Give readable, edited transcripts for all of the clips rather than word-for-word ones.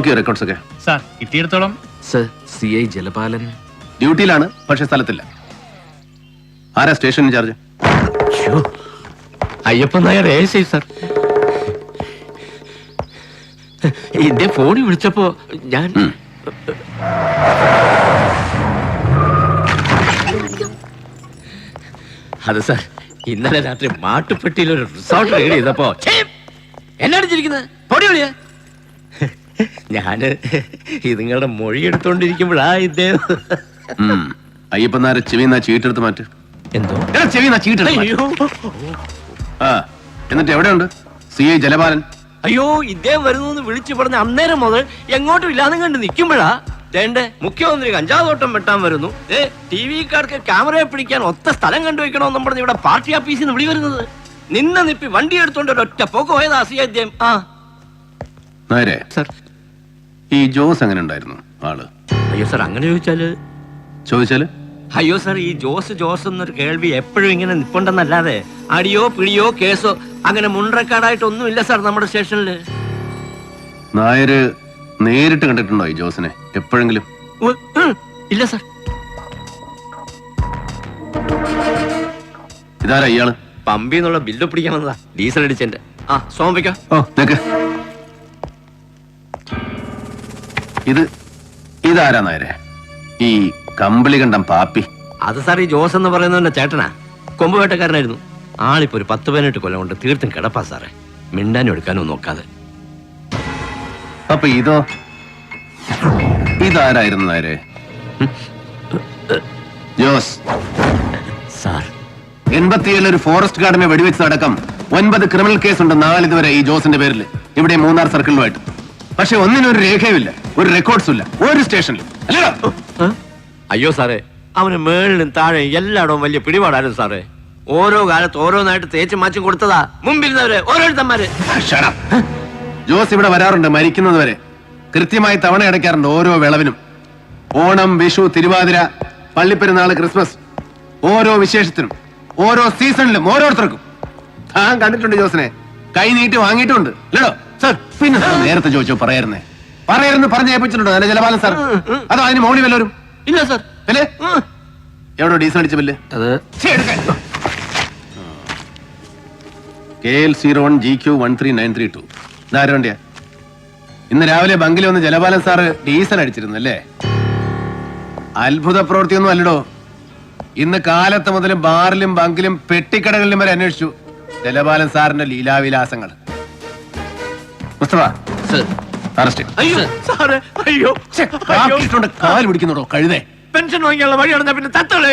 നോക്കിയോ റെക്കോർഡ്സ് ഒക്കെ? സാർ കിട്ടിയിടത്തോളം. സർ, CI ജലപാലൻ ഡ്യൂട്ടിയിലാണ്, പക്ഷെ സ്ഥലത്തില്ല. ആരാ station incharge? Ayyappan Nair ASI sir. എന്റെ ഫോണിൽ വിളിച്ചപ്പോ ഞാൻ അത് സാർ, ഇന്നലെ രാത്രി മാട്ടുപ്പെട്ടിയിൽ ഒരു റിസോർട്ട് റെയ്ഡ് ചെയ്തപ്പോ എന്നാണ് ചിരിക്കുന്നത്? പൊടി വിളിയാ. ഞാന് ഇതുങ്ങളുടെ മൊഴി എടുത്തോണ്ടിരിക്കുമ്പോഴാ ഇദ്ദേഹം. അയ്യപ്പൻ നായർ ചെവിന്നാ ചീട്ടെടുത്ത് മാറ്റ്. എന്തോ ചെവിന്നാ ചീട്ടെടുത്ത്. ആ, എന്നിട്ട് എവിടെയുണ്ട് CI ജലപാലൻ? അയ്യോ, ഇദ്ദേഹം വരുന്നു വിളിച്ചു പറഞ്ഞ അന്നേരം മുതൽ എങ്ങോട്ടും ഇല്ലാതെ കണ്ട് നിൽക്കുമ്പോഴാ ദേണ്ടേ മുഖ്യമന്ത്രി കഞ്ചാവോട്ടം വെട്ടാൻ വരുന്നു. TV-കാർക്ക് ക്യാമറയെ പിടിക്കാൻ ഒത്ത സ്ഥലം കണ്ടുവെക്കണമെന്നും പറഞ്ഞ് ഇവിടെ പാർട്ടി ഓഫീസിൽ നിന്ന് വിളി വരുന്നത്. നിന്ന നിപ്പി വണ്ടി എടുത്തോണ്ട് ഒരൊറ്റ പോക്ക് പോയതാ അദ്ദേഹം. ആ നായരെ സർ. ഈ ജോസ് എങ്ങനെ ഉണ്ടായിരുന്നു ആള്? അയ്യോ സാർ, അങ്ങനെ ചോദിച്ചാല് അയ്യോ സാർ, ഈ ജോസ് എന്നൊരു കേൾവി എപ്പോഴും ഇങ്ങനെ നിപ്പുണ്ടെന്നല്ലാതെ അടിയോ പിടിയോ കേസോ അങ്ങനെ മുൻറെക്കാർഡായിട്ടൊന്നുമില്ല സാർ നമ്മുടെ സ്റ്റേഷനില്. നായര് നേരിട്ട് കണ്ടിട്ടുണ്ടോ ഈ ജോസിനെ എപ്പോഴെങ്കിലും? ഇല്ല സാർ. ഇതാരാ ഇയാള്? പമ്പിന്നുള്ള ബില്ല് പിടിക്കാൻ വന്നതാ, ഡീസൽ അടിച്ചെന്റെ. ആ സോമം വെക്കോ. ഇതാരാ നായരെ? ഈ കമ്പിളി കണ്ടം പാപ്പി? അത് സാർ, ഈ ജോസ് എന്ന് പറയുന്നവന്റെ ചേട്ടനാ, കൊമ്പുവേട്ടക്കാരനായിരുന്നു. ആളിപ്പോ ഒരു 10-18 കൊല്ലം കൊണ്ട് തീർത്തും കിടപ്പാ സാറേ, മിണ്ടാനും എടുക്കാനും നോക്കാതെ. അപ്പൊ ഇതാരായിരുന്നു നായരെ? ജോസ് സാർ, 87 ഒരു ഫോറസ്റ്റ് ഗാർഡിനെ വെടിവെച്ചതടക്കം 9 ക്രിമിനൽ കേസ് ഉണ്ട് നാളിതുവരെ ഈ ജോസിന്റെ പേരിൽ, ഇവിടെ മൂന്നാർ സർക്കിളിലുമായിട്ട്. പക്ഷെ ഒന്നിനും ഒരു രേഖയുമില്ല, ഒരു റെക്കോർഡ്സും ഇല്ല, ഒരു സ്റ്റേഷനിലും. അല്ലല്ലോ? അയ്യോ സാറേ, അവന് മേളിലും താഴെ എല്ലായിടവും വലിയ പിടിപാടായിരുന്നു സാറേ. ഓരോ കാലത്ത് ഓരോന്നായിട്ട് തേച്ച് മാച്ചും കൊടുത്തതാ മുമ്പിരുന്നവര് ഓരോരുത്തന്മാര്. ജോസ് ഇവിടെ വരാറുണ്ട് മരിക്കുന്നത് വരെ. കൃത്യമായി തവണ അടയ്ക്കാറുണ്ട് ഓരോ വിളവിനും. ഓണം, വിഷു, തിരുവാതിര, പള്ളിപ്പെരുന്നാള്, ക്രിസ്മസ്, ഓരോ വിശേഷത്തിനും ഓരോ സീസണിലും ഓരോരുത്തർക്കും. താൻ കണ്ടിട്ടുണ്ട് ജോസിനെ, കൈ നീട്ടി വാങ്ങിയിട്ടുണ്ട്. അല്ലടോ സാർ? പിന്നെ നേരത്തെ ചോദിച്ചോ പറയായിരുന്നേ? പറഞ്ഞു ഏൽപ്പിച്ചിട്ടുണ്ടോ നല്ല ജലപാലൻ സാർ? അതോ അതിന് മോളി വല്ലവരും? ഇല്ല സാർ. അല്ലേ? എവിടെ ഡീസൽ അടിച്ച ബില്ല്? അത് KL01 GQ 13932. ഇതാരും വണ്ടിയാ? ഇന്ന് രാവിലെ ബങ്കിൽ വന്ന് ജലപാലൻ സാറ് ഡീസൽ അടിച്ചിരുന്നു അല്ലേ? അത്ഭുത പ്രവൃത്തിയൊന്നും അല്ലടോ. ഇന്ന് കാലത്ത് മുതൽ ബാറിലും ബങ്കിലും പെട്ടിക്കടകളിലും വരെ അന്വേഷിച്ചു ജലപാലൻ സാറിന്റെ ലീലാവിലാസങ്ങൾ. മുസ്തഫ അറസ്റ്റ്. അയ്യോ സാറേ, അയ്യോ കാല് പിടിക്കുന്നുണ്ടോ കഴുതേ? പെൻഷൻ വാങ്ങിയുള്ള വഴിയാണ് പിന്നെ തത്തളേ.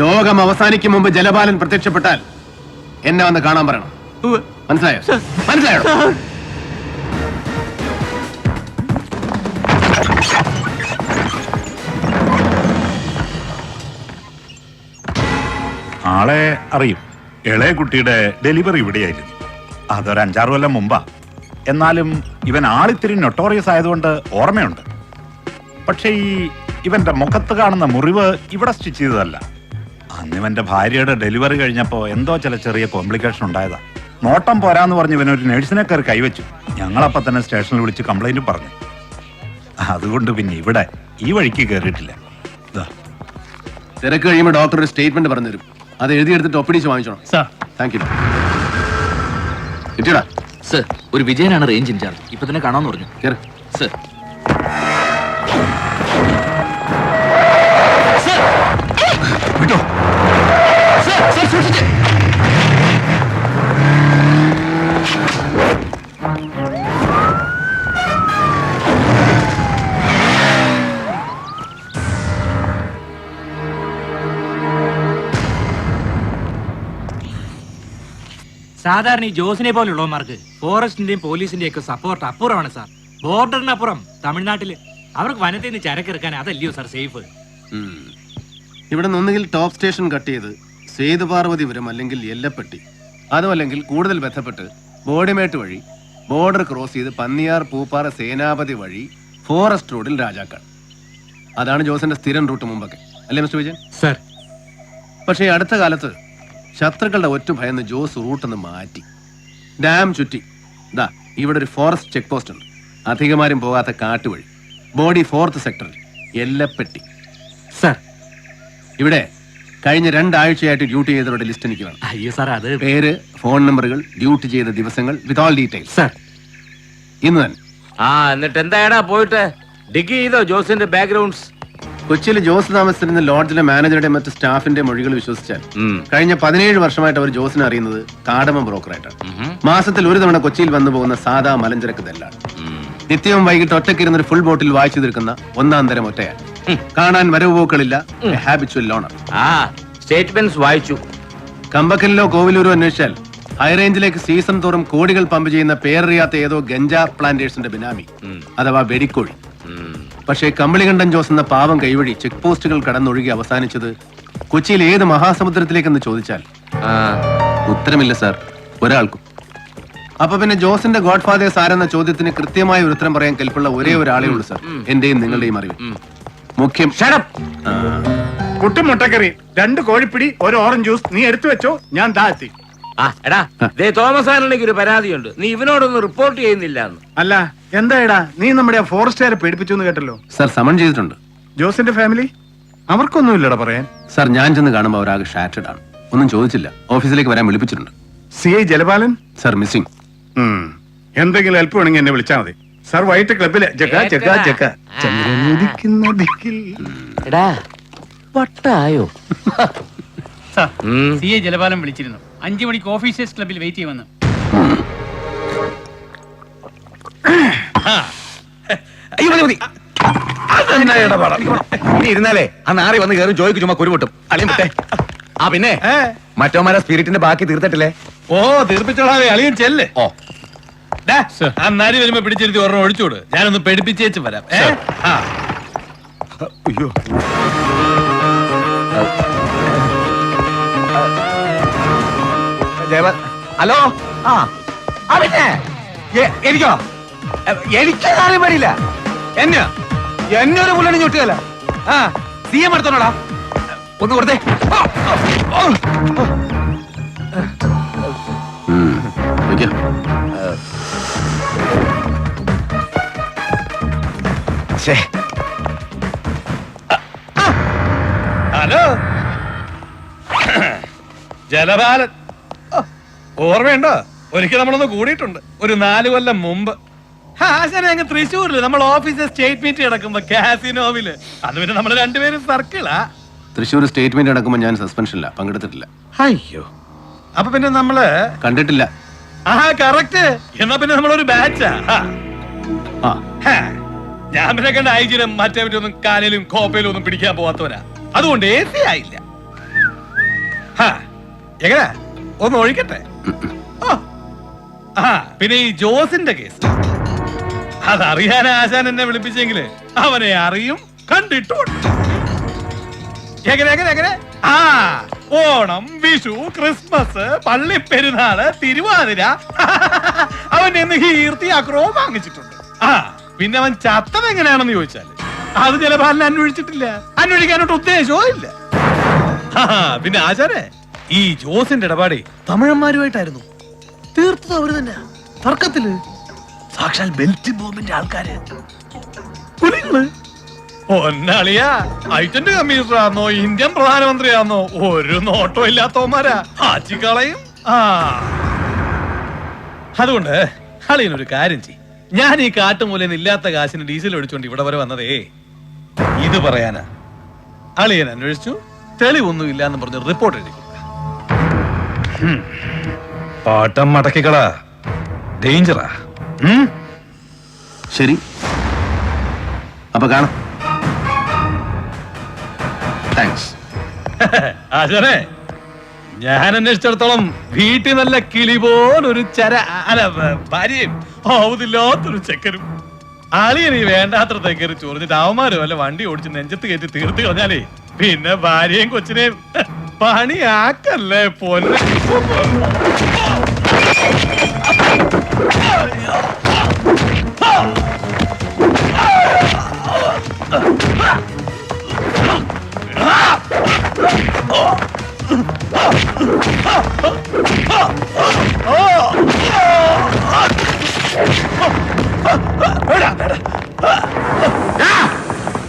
ലോകം അവസാനിക്കും മുമ്പ് ജലപാലൻ പ്രത്യക്ഷപ്പെട്ടാൽ എന്നെ വന്ന് കാണാൻ പറയണം. മനസ്സിലായോ? മനസ്സിലായോ? ആളെ അറിയും. ഇളയ കുട്ടിയുടെ ഡെലിവറി ഇവിടെയായിരുന്നു. അതൊരു 5-6 കൊല്ലം മുമ്പാ. എന്നാലും ഇവൻ ആളിത്തിരി നൊട്ടോറിയസ് ആയതുകൊണ്ട് ഓർമ്മയുണ്ട്. പക്ഷെ ഇവന്റെ മുഖത്ത് കാണുന്ന മുറിവ് ഇവിടെ സ്റ്റിച്ച് ചെയ്തതല്ല. അന്ന് ഇവന്റെ ഭാര്യയുടെ ഡെലിവറി കഴിഞ്ഞപ്പോ എന്തോ ചില ചെറിയ കോംപ്ലിക്കേഷൻ ഉണ്ടായതാ. നോട്ടം പോരാന്ന് പറഞ്ഞ് ഇവനൊരു നഴ്സിനെ കയറി കൈവച്ചു. ഞങ്ങളപ്പോ തന്നെ സ്റ്റേഷനിൽ വിളിച്ച് കംപ്ലൈന്റ് പറഞ്ഞു. അതുകൊണ്ട് പിന്നെ ഇവിടെ ഈ വഴിക്ക് കയറിയിട്ടില്ല. തിരക്ക് കഴിയുമ്പോൾ ഡോക്ടർ ഒരു സ്റ്റേറ്റ്മെന്റ് പറഞ്ഞു തരും. അത് എഴുതിയെടുത്തിട്ട് ഒപ്പിടിച്ച് വാങ്ങിച്ചോണം. Thank you. കിട്ടിയടാ സർ? ഒരു വിജയനാണ് റേഞ്ച് ഇൻചാർജ്, ഇപ്പൊ തന്നെ കാണാമെന്ന് പറഞ്ഞു. സർ വിട്ടോ. സാധാരണ ഈ ജോസിനെ പോലുള്ളവന്മാർക്ക് ഫോറസ്റ്റിന്റെയും പോലീസിന്റെയും ഒക്കെ സപ്പോർട്ട് അപ്പുറമാണ് സാർ. ബോർഡറിനപ്പുറം തമിഴ്നാട്ടില് അവർക്ക് വനത്തിൽ നിന്ന് ചരക്കിറക്കാൻ അതല്ലയോ സാർ സേഫ്? ഇവിടെ നിന്ന് ഒന്നുകിൽ ടോപ്പ് സ്റ്റേഷൻ കട്ട് ചെയ്ത് സേതുപാർവതിപുരം അല്ലെങ്കിൽ എല്ലപ്പെട്ടി, അതും അല്ലെങ്കിൽ കൂടുതൽ ബന്ധപ്പെട്ട് ബോഡിമേട്ട് വഴി ബോർഡർ ക്രോസ് ചെയ്ത് പന്നിയാർ, പൂപ്പാറ, സേനാപതി വഴി ഫോറസ്റ്റ് റോഡിൽ രാജാക്കാട്. അതാണ് ജോസിന്റെ സ്ഥിരം റൂട്ട് മുമ്പൊക്കെ, അല്ലേ മിസ്റ്റർ വിജയൻ? സർ. പക്ഷേ അടുത്ത കാലത്ത് ശത്രുക്കളുടെ ഒറ്റ ഭയന്ന് ജോസ് റൂട്ടൊന്ന് മാറ്റി. ഡാം ചുറ്റി ദാ ഇവിടെ ഒരു ഫോറസ്റ്റ് ചെക്ക് പോസ്റ്റ് ഉണ്ട്, അധികമാരും പോകാത്ത കാട്ടുവഴി, ബോഡി 4th സെക്ടറിൽ, എല്ലപ്പെട്ടി. സാർ. ഇവിടെ കഴിഞ്ഞ 2 ആഴ്ചയായിട്ട് ഡ്യൂട്ടി ചെയ്തവരുടെ ലിസ്റ്റ് എനിക്ക് വേണം. അയ്യോ സാർ, അത് പേര്, ഫോൺ നമ്പറുകൾ, ഡ്യൂട്ടി ചെയ്ത ദിവസങ്ങൾ, വിത്ത് ഓൾ ഡീറ്റെയിൽസ്. സാർ. ഇന്ന് തന്നെ. എന്നിട്ട് എന്തായടാ പോയിട്ട് ഡിഗ് ചെയ്തോ ജോസിന്റെ ബാക്ക്ഗ്രൗണ്ട്സ്? കൊച്ചിയിൽ ജോസ് താമസിച്ചിരുന്ന ലോഡ്ജിലെ മാനേജറുടെ മറ്റ് സ്റ്റാഫിന്റെ മൊഴികൾ വിശ്വസിച്ചാൽ കഴിഞ്ഞ 17 വർഷമായിട്ട് അവർ ജോസിനെ അറിയുന്നത് കാടമ ബ്രോക്കറായിട്ടാണ്. മാസത്തിൽ ഒരു തവണ കൊച്ചിയിൽ വന്നു പോകുന്ന സാധാ മലഞ്ചരക്ക് ദല്ലാൾ. നിത്യവും വൈകിട്ട് ഒറ്റയ്ക്കിരുന്ന ഒരു ഫുൾ ബോട്ടിൽ വായിച്ചു തീർക്കുന്ന 1-ാം തരം ഒറ്റയാണ്. കാണാൻ വരവ് പോക്കളില്ല, ഹാബിച്വൽ ലോണർ. സ്റ്റേറ്റ്മെന്റ്സ് വായിച്ചു. കമ്പക്കലിലോ കോവിലൂരോ അന്വേഷിച്ചാൽ ഹൈറേഞ്ചിലേക്ക് സീസൺ തോറും കോടികൾ പമ്പ് ചെയ്യുന്ന പേരറിയാത്ത ഏതോ ഗഞ്ചാ പ്ലാന്റേഴ്സിന്റെ ബിനാമി, അഥവാ വെടിക്കോഴി. പക്ഷേ കമ്പളികണ്ഠൻ ജോസ് എന്ന പാവം കൈവഴി ചെക്ക് പോസ്റ്റുകൾ കടന്നൊഴുകി അവസാനിച്ചത് കൊച്ചിയിൽ ഏത് മഹാസമുദ്രത്തിലേക്കെന്ന് ചോദിച്ചാൽ ഉത്തരമില്ല സാർ, ഒരാൾക്കും. അപ്പൊ പിന്നെ ജോസിന്റെ ഗോഡ് ഫാദേഴ്സ് ആരെന്ന ചോദ്യത്തിന് കൃത്യമായ ഒരു ഉത്തരം പറയാൻ കെൽപ്പുള്ള ഒരേ ഒരാളേ ഉള്ളൂ സാർ, എന്റെയും നിങ്ങളുടെയും അറിവ്. മുഖ്യം കുട്ടും മുട്ടക്കറി, 2 കോഴിപ്പിടി, 1 ഓറഞ്ച് ജ്യൂസ് നീ എടുത്തു വെച്ചോ, ഞാൻ താഴ്ത്തി. എടാ തോമസ് ആന്റണിക്ക് ഒരു പരാതിയുണ്ട്, നീ ഇവനോടൊന്നും റിപ്പോർട്ട് ചെയ്യുന്നില്ല. അല്ല എന്താ നീ നമ്മുടെ ഫോറസ്റ്റുകാരെ പേടിപ്പിച്ചു എന്ന് കേട്ടല്ലോ. സാർ സമൺ ചെയ്തിട്ടുണ്ട്. ജോസിന്റെ ഫാമിലി അവർക്കൊന്നും ഇല്ലടാ പറയാൻ. സാർ ഞാൻ ചെന്ന് കാണുമ്പോൾ അവരാകെ ഷാറ്റഡ് ആണ്. ഒന്നും ചോദിച്ചില്ല, ഓഫീസിലേക്ക് വരാൻ വിളിപ്പിച്ചിട്ടുണ്ട്. CI ജലപാലൻ sir missing. എന്തെങ്കിലും ഹെൽപ്പ് വേണമെങ്കിൽ എന്നെ വിളിച്ചാൽ മതി സാർ. വൈകിട്ട് ക്ലബില് വട്ടായോ? CI ജലപാലം വിളിച്ചിരുന്നു. 5 മണിക്ക് ഓഫീസേഴ്സ് ക്ലബിൽ വെയിറ്റ് ചെയ്യുമെന്ന്. ഇരുന്നാലേ ആ നാറി വന്ന് കയറും, ജോയ്ക്ക് ചുമ്മാ കുരുപൊട്ടും. അളിയൻ പിന്നെ മറ്റോമാരെ സ്പിരിറ്റിന്റെ ബാക്കി തീർത്തിട്ടില്ലേ? തീർപ്പിച്ചോളാവേ, അളിയൻ ചെല്ല്. ആ നാരി വരുമ്പോ പിടിച്ചിരുത്തി ഒരെണ്ണം ഒഴിച്ചോട്, ഞാനൊന്ന് പേടിപ്പിച്ചേച്ചും വരാം. അയ്യോ ഹലോ. പിന്നെ എനിക്കോ? എനിക്ക് കാര്യം പറ്റില്ല. എന്നെ ഒരു പുള്ളി ചുട്ടുകല്ല. CM എടുത്തോളാ, ഒന്ന് കൊടുത്തേ. ഹലോ ജലപാലൻ, ഓർമ്മയുണ്ടോ? ഒരിക്കൽ നമ്മളൊന്ന് കൂടിയിട്ടുണ്ട്, ഒരു 4 കൊല്ലം മുമ്പ്. അങ്ങ് തൃശ്ശൂരില് നമ്മൾ ഓഫീസിൽ സ്റ്റേറ്റ് മീറ്റ് കിടക്കുമ്പോ കാസിനോവില്. അത് പിന്നെ നമ്മള് 2 പേരും സർക്കിളാ. തൃശ്ശൂർ സ്റ്റേറ്റ്മെന്റ് നടക്കുമ്പോൾ ഞാൻ സസ്പെൻഷനില്ല, പങ്കെടുത്തിട്ടില്ല. അയ്യോ, അപ്പൊ പിന്നെ നമ്മള് കണ്ടിട്ടില്ല. കറക്റ്റ്. എന്നാ പിന്നെ നമ്മളൊരു ബാച്ചാ. ഞാൻ പിന്നെ കണ്ട ഐജിനും മറ്റേ ഒന്നും കാലിലും കോപ്പയിലും ഒന്നും പിടിക്കാൻ പോവാത്തവരാ, അതുകൊണ്ട് AC ആയില്ല. എങ്ങനെ ഒന്ന് ഒഴിക്കട്ടെ. പിന്നെ ഈ ജോസിന്റെ കേസ് അതറിയാൻ ആശാൻ എന്നെ വിളിപ്പിച്ചെങ്കില് അവനെ അറിയും, കണ്ടിട്ടുണ്ട്. എങ്ങനെ ഓണം, വിഷു, ക്രിസ്മസ്, പള്ളിപ്പെരുന്നാള്, തിരുവാതിര അവന്റെ ഇന്ന് കീർത്തി അക്രമം വാങ്ങിച്ചിട്ടുണ്ട്. പിന്നെ അവൻ ചത്തത് എങ്ങനെയാണെന്ന് ചോദിച്ചാല് അത് ജലപാലനെ അന്വേഷിച്ചിട്ടില്ല, അന്വേഷിക്കാനോട്ട് ഉദ്ദേശവും ഇല്ല. പിന്നെ ആചാരേ, ഈ ജോസിന്റെ ഇടപാടെ തമിഴന്മാരുമായിട്ടായിരുന്നു. തീർത്തത് അവര് തന്നെ, തർക്കത്തില്. സാക്ഷാൽ ബെൽറ്റ് ബോംബിന്റെ ആൾക്കാര്. ഒന്നളിയാ, ഐറ്റന്റ് കമ്മീഷണറാന്നോ ഇന്ത്യൻ പ്രധാനമന്ത്രിയാന്നോ ഒരു നോട്ടോ ഇല്ലാത്തവന്മാരാ, ആച്ചിക്കളയും. അതുകൊണ്ട് അളിയനൊരു കാര്യം ചെയ്യും, ഞാൻ ഈ കാട്ടുമൂലന്ന് ഇല്ലാത്ത കാശിന് ഡീസൽ ഒഴിച്ചോണ്ട് ഇവിടെ വരെ വന്നതേ ഇത് പറയാനാ. അളിയൻ അന്വേഷിച്ചു, തെളിവൊന്നും ഇല്ലാന്ന് പറഞ്ഞ് റിപ്പോർട്ട് എഴുതി. പാട്ടം മടക്കിക്കളാ, ഡേഞ്ചറാ. ശരി, അപ്പൊ കാണാം. താങ്ക്സ്. ആശാനെ, ഞാൻ അന്വേഷിച്ചിടത്തോളം വീട്ടിൽ നല്ല കിളി പോലൊരു ഭാര്യയും ആവുന്നില്ലാത്തൊരു ചെക്കനും. അളിയനീ വേണ്ടാത്ര തെക്കറി ചൊറിഞ്ഞിട്ട് അവന്മാരും വല്ല വണ്ടി ഓടിച്ച് നെഞ്ചത്ത് കയറ്റി തീർത്ത് കളഞ്ഞാലേ പിന്നെ ഭാര്യയും കൊച്ചിനെയും പണിയാക്കല്ലേ പൊന്നെ. Oh!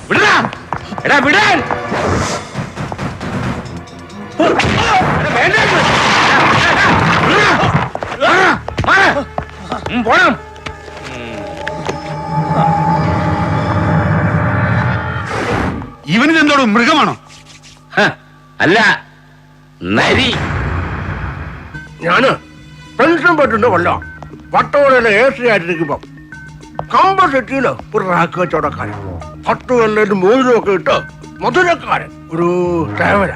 വിടടാ. എടാ വിടാൻ. എടാ, വേണ്ട ഇത്. വിടടാ. വിടടാ. മാറ്. പോണം. ഇവനിതെന്തോടും മൃഗമാണോ? അല്ല നരി. ഞാന് പെൻഷൻ പറ്റുന്ന കൊല്ല പട്ടോളയിലെ ഏസിയായിട്ടിരിക്കുമ്പോ കമ്പ സിറ്റിയില് ഒരു റാക്ക് കച്ചവടക്കാരൻ 10 കൊല്ലം മോതിരമൊക്കെ ഇട്ട് മധുരക്കാരൻ ഒരു തേവര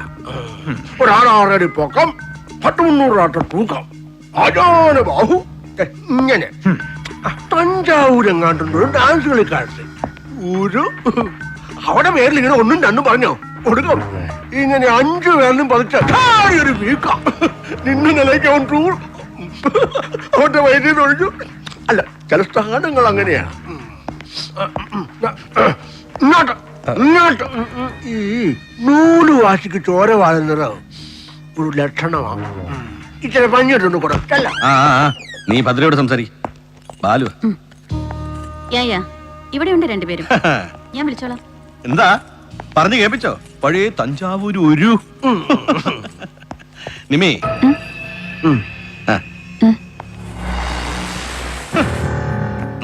ഒരാളാറടി പൊക്കം 300 തൂക്കം അജാന ബാഹു ഇങ്ങനെ തഞ്ചാവൂരെങ്ങാണ്ടുണ്ട് ഒരു ഡാൻസ് കളിക്കാരൻ ഒരു അവിടെ പേരിൽ ഇങ്ങനെ ഒന്നും രണ്ടും പറഞ്ഞോ കൊടുക്കും ഇങ്ങനെ 5 പേരിലും പതിച്ച ഒരു വീക്ക നിന്നെ നിലയ്ക്ക് അവൻ ടൂർ അവന്റെ വൈദ്യുതി ഒഴിച്ചു. അല്ല ചില സ്ഥാനങ്ങൾ അങ്ങനെയാ. ഇങ്ങോട്ട് ഇങ്ങോട്ട് ഈ നൂല് വാശിക്ക് ചോര വാഴുന്നത് ഒരു ലക്ഷണമാണ്. ഇച്ചിരി പഞ്ഞിട്ടുണ്ട് കൂടെ അല്ല. നീ ഭദ്രയോട് സംസാരി. ബാലു ഇവിടെ ഉണ്ട് രണ്ടുപേരും. ഞാൻ വിളിച്ചോളാം. എന്താ പറഞ്ഞു കേൾപ്പിച്ചോ? പഴയ തഞ്ചാവൂര് ഒരു നിമേ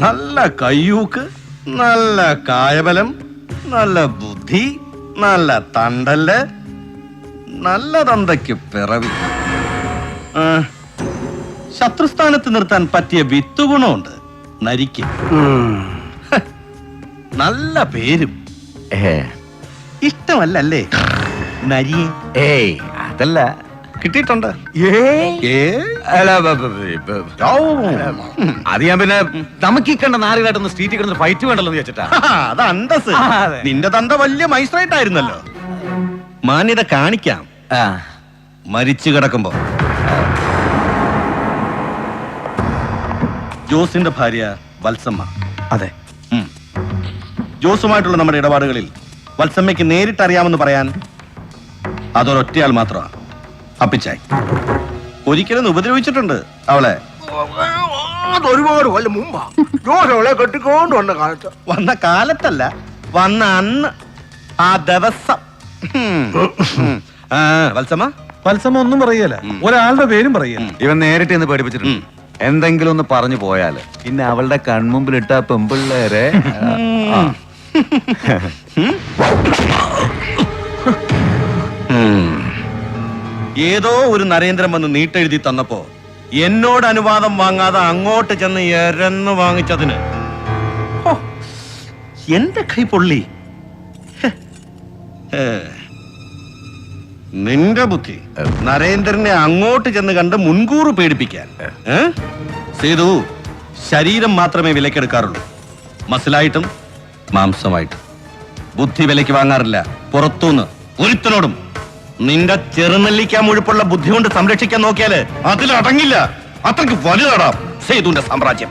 നല്ല കയ്യൂക്ക്, നല്ല കായബലം, നല്ല ബുദ്ധി, നല്ല തണ്ടല്, നല്ല തന്തയ്ക്ക് പിറവി, ശത്രുസ്ഥാനത്ത് നിർത്താൻ പറ്റിയ വിത്തുഗുണമുണ്ട് നരിക്ക്. നല്ല പേരും. ഇഷ്ടമല്ലേ നരിയെ? ഏയ് അതല്ല കിട്ടിയിട്ടുണ്ട്. അത് ഞാൻ പിന്നെ നമുക്ക് ഈ കണ്ട നാലുകാട്ടൊന്ന് സ്ട്രീറ്റിൽ കിടന്ന് ഫൈറ്റ് വേണ്ടല്ലോ എന്ന് വെച്ചിട്ടാ. അത് അന്തസ്. നിന്റെ തന്ത വലിയ മജിസ്ട്രേറ്റ് ആയിരുന്നല്ലോ. മാന്യത കാണിക്കാം മരിച്ചു കിടക്കുമ്പോ. ജോസിന്റെ ഭാര്യ വത്സമ്മ. അതെ. ജോസുമായിട്ടുള്ള നമ്മുടെ ഇടപാടുകളിൽ വത്സമ്മയ്ക്ക് നേരിട്ട് അറിയാമെന്ന് പറയാൻ അതൊരൊറ്റയാൾ മാത്രമാണ്, അപ്പിച്ചായി. ഒരിക്കലും ഉപദ്രവിച്ചിട്ടുണ്ട് അവളെ. അതൊരുപാട് കൊല്ലം മുമ്പാ ജോസ് അവളെ കെട്ടിക്കൊണ്ട് വന്ന കാലത്ത്. വന്ന കാലത്തല്ല, വന്ന അന്ന്, ആ ദിവസം. വത്സമ്മ വത്സമ ഒന്നും പറയല, ഒരാളുടെ പേരും പറയല. ഇവൻ നേരിട്ട് എന്ന് പേടിപ്പിച്ചിട്ടുണ്ട്. എന്തെങ്കിലും ഒന്ന് പറഞ്ഞു പോയാല് പിന്നെ അവളുടെ കൺമുമ്പിലിട്ട പെമ്പിള്ളേരെ ഏതോ ഒരു നരേന്ദ്രൻ വന്ന് നീട്ടെഴുതി തന്നപ്പോ എന്നോട് അനുവാദം വാങ്ങാതെ അങ്ങോട്ട് ചെന്ന് എരന്ന് വാങ്ങിച്ചതിന് എന്റെ കൈ പൊള്ളി. നിന്റെ ബുദ്ധി നരേന്ദ്രനെ അങ്ങോട്ട് ചെന്ന് കണ്ട് മുൻകൂർ പേടിപ്പിക്കാൻ. സേതു ശരീരം മാത്രമേ വിലക്കെടുക്കാറുള്ളൂ, മസിലായിട്ടും മാംസമായിട്ടും. ബുദ്ധി വിലയ്ക്ക് വാങ്ങാറില്ല പുറത്തുനിന്ന് ഒരുത്തനോടും. നിന്റെ ചെറുനെല്ലിക്കാൻ മുഴുപ്പുള്ള ബുദ്ധി കൊണ്ട് സംരക്ഷിക്കാൻ നോക്കിയാല് അതിലടങ്ങില്ല. അത്രയ്ക്ക് വലുതാടാം സേതുവിന്റെ സാമ്രാജ്യം.